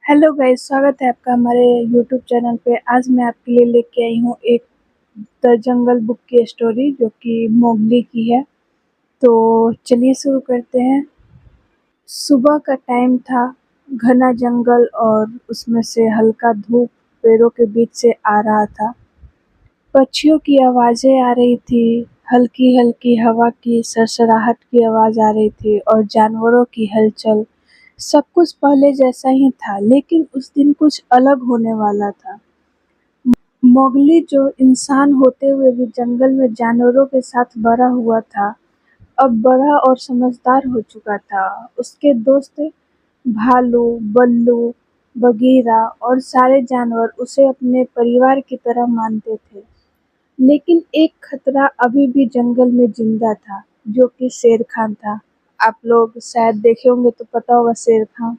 Hello guys, स्वागत है आपका हमारे यूट्यूब चैनल पे। आज मैं आपके लिए लेके आई हूँ एक द जंगल बुक की स्टोरी जो कि मोगली की है। तो चलिए शुरू करते हैं। सुबह का टाइम था, घना जंगल और उसमें से हल्का धूप पेड़ों के बीच से आ रहा था। पक्षियों की आवाज़ें आ रही थी, हल्की-हल्की हवा की सरसराहट की आवाज़ आ रही थी और जानवरों की हलचल। सब कुछ पहले जैसा ही था, लेकिन उस दिन कुछ अलग होने वाला था। मोगली, जो इंसान होते हुए भी जंगल में जानवरों के साथ बड़ा हुआ था, अब बड़ा और समझदार हो चुका था। उसके दोस्त भालू, बल्लू, बगीरा और सारे जानवर उसे अपने परिवार की तरह मानते थे। लेकिन एक खतरा अभी भी जंगल में जिंदा था, जो कि शेर खान था। आप लोग शायद देखे होंगे तो पता होगा, शेर खान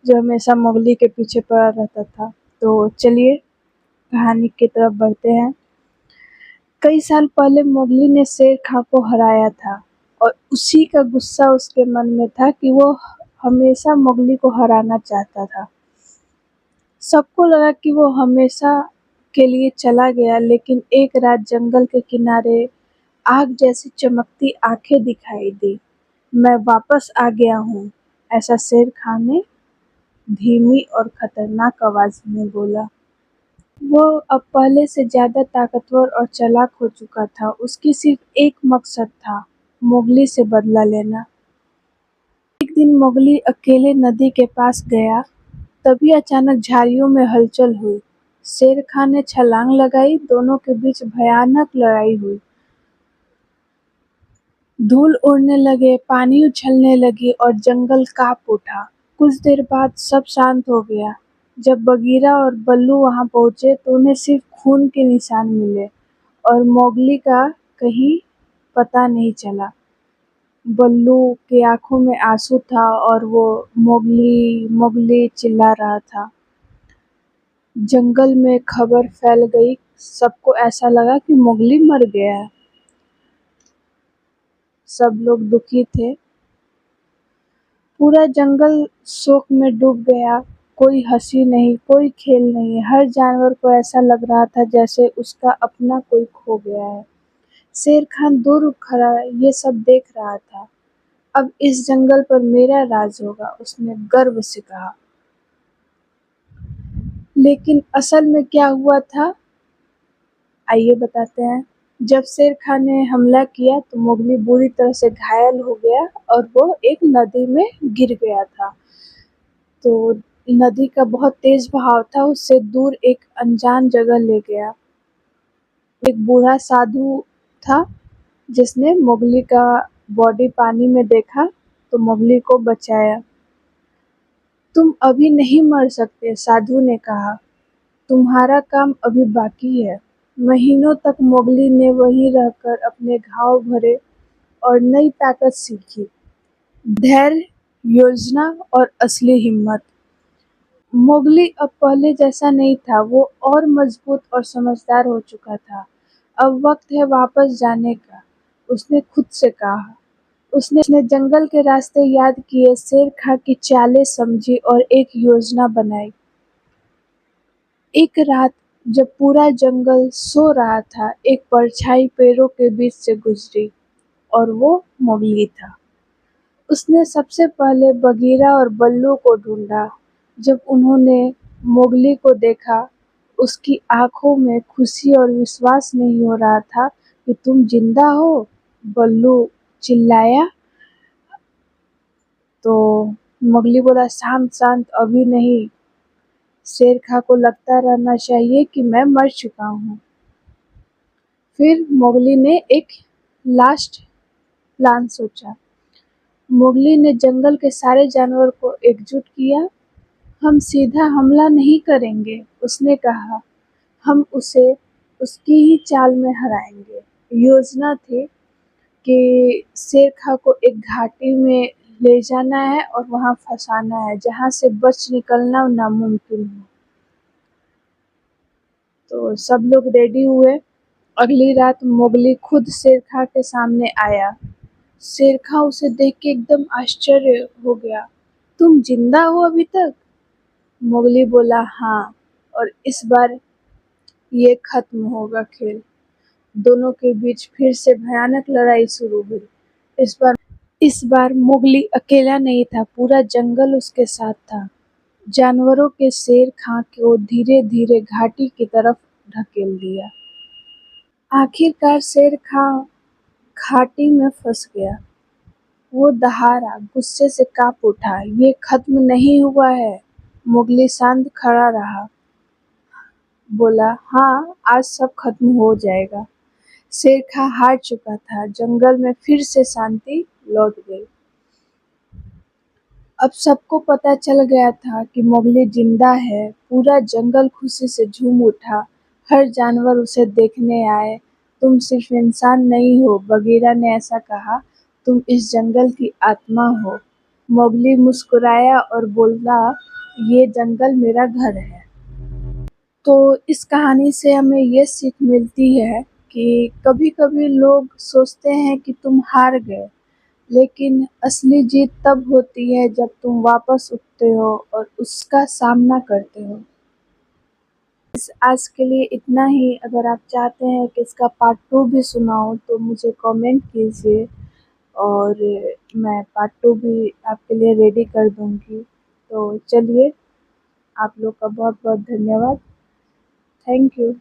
जो हमेशा मोगली के पीछे पड़ा रहता था। तो चलिए कहानी की तरफ बढ़ते हैं। कई साल पहले मोगली ने शेर खां को हराया था और उसी का गुस्सा उसके मन में था कि वो हमेशा मोगली को हराना चाहता था। सबको लगा कि वो हमेशा के लिए चला गया, लेकिन एक रात जंगल के किनारे आग जैसी चमकती आंखें दिखाई दी। मैं वापस आ गया हूँ, ऐसा शेर खान ने धीमी और खतरनाक आवाज में बोला। वो अब पहले से ज्यादा ताकतवर और चालाक हो चुका था। उसकी सिर्फ एक मकसद था, मोगली से बदला लेना। एक दिन मोगली अकेले नदी के पास गया, तभी अचानक झाड़ियों में हलचल हुई। शेर खान ने छलांग लगाई, दोनों के बीच भयानक लड़ाई हुई। धूल उड़ने लगे, पानी उछलने लगी और जंगल कांप उठा। कुछ देर बाद सब शांत हो गया। जब बगीरा और बल्लू वहां पहुंचे तो उन्हें सिर्फ खून के निशान मिले और मोगली का कहीं पता नहीं चला। बल्लू की आंखों में आंसू था और वो मोगली मोगली चिल्ला रहा था। जंगल में खबर फैल गई, सबको ऐसा लगा कि मोगली मर गया है। सब लोग दुखी थे। पूरा जंगल शोक में डूब गया। कोई हंसी नहीं, कोई खेल नहीं। हर जानवर को ऐसा लग रहा था जैसे उसका अपना कोई खो गया है। शेर खान दूर खड़ा ये सब देख रहा था। अब इस जंगल पर मेरा राज होगा, उसने गर्व से कहा। लेकिन असल में क्या हुआ था, आइए बताते हैं। जब शेर खान ने हमला किया तो मोगली बुरी तरह से घायल हो गया और वो एक नदी में गिर गया था। तो नदी का बहुत तेज बहाव था, उससे दूर एक अनजान जगह ले गया। एक बूढ़ा साधु था जिसने मोगली का बॉडी पानी में देखा तो मोगली को बचाया। तुम अभी नहीं मर सकते, साधु ने कहा। तुम्हारा काम अभी बाकी है। महीनों तक मोगली ने वहीं रहकर अपने घाव भरे और नई ताकत सीखी। धैर्य, योजना और असली हिम्मत। मोगली अब पहले जैसा नहीं था, वो और मजबूत और समझदार हो चुका था। अब वक्त है वापस जाने का, उसने खुद से कहा। उसने जंगल के रास्ते याद किए, शेर खां की चालें समझी और एक योजना बनाई। एक रात जब पूरा जंगल सो रहा था, एक परछाई पेड़ों के बीच से गुजरी और वो मोगली था। उसने सबसे पहले बगीरा और बल्लू को ढूंढा। जब उन्होंने मोगली को देखा, उसकी आंखों में खुशी और विश्वास नहीं हो रहा था कि तुम जिंदा हो, बल्लू चिल्लाया। तो मोगली बोला, शांत शांत, अभी नहीं। शेर खां को लगता रहना चाहिए कि मैं मर चुका हूँ। फिर मोगली ने एक लास्ट प्लान सोचा। मोगली ने जंगल के सारे जानवर को एकजुट किया। हम सीधा हमला नहीं करेंगे, उसने कहा। हम उसे उसकी ही चाल में हराएंगे। योजना थी कि शेर खां को एक घाटी में ले जाना है और वहां फंसाना है, जहां से बच निकलना नामुमकिन हो। तो सब लोग रेडी हुए। अगली रात मोगली खुद शेर खां के सामने आया। शेर खां उसे देख के एकदम आश्चर्य हो गया। तुम जिंदा हो अभी तक? मोगली बोला, हाँ, और इस बार ये खत्म होगा खेल। दोनों के बीच फिर से भयानक लड़ाई शुरू हुई। इस बार मोगली अकेला नहीं था, पूरा जंगल उसके साथ था। जानवरों के शेर खां को धीरे धीरे घाटी की तरफ ढकेल दिया। आखिरकार शेर खां घाटी में फंस गया। वो दहाड़ा, गुस्से से कांप उठा। ये खत्म नहीं हुआ है। मोगली शांत खड़ा रहा, बोला, हाँ, आज सब खत्म हो जाएगा। शेर खां हार चुका था। जंगल में फिर से शांति लौट गई। अब सबको पता चल गया था कि मोगली जिंदा है। पूरा जंगल खुशी से झूम उठा। हर जानवर उसे देखने आए। तुम सिर्फ इंसान नहीं हो, बगीरा ने ऐसा कहा, तुम इस जंगल की आत्मा हो। मोगली मुस्कुराया और बोला, ये जंगल मेरा घर है। तो इस कहानी से हमें ये सीख मिलती है कि कभी-कभी लोग सोचते हैं कि तुम हार गए, लेकिन असली जीत तब होती है जब तुम वापस उठते हो और उसका सामना करते हो। आज के लिए इतना ही। अगर आप चाहते हैं कि इसका पार्ट 2 भी सुनाऊँ तो मुझे कमेंट कीजिए और मैं पार्ट 2 भी आपके लिए रेडी कर दूँगी। तो चलिए, आप लोग का बहुत-बहुत धन्यवाद। Thank you.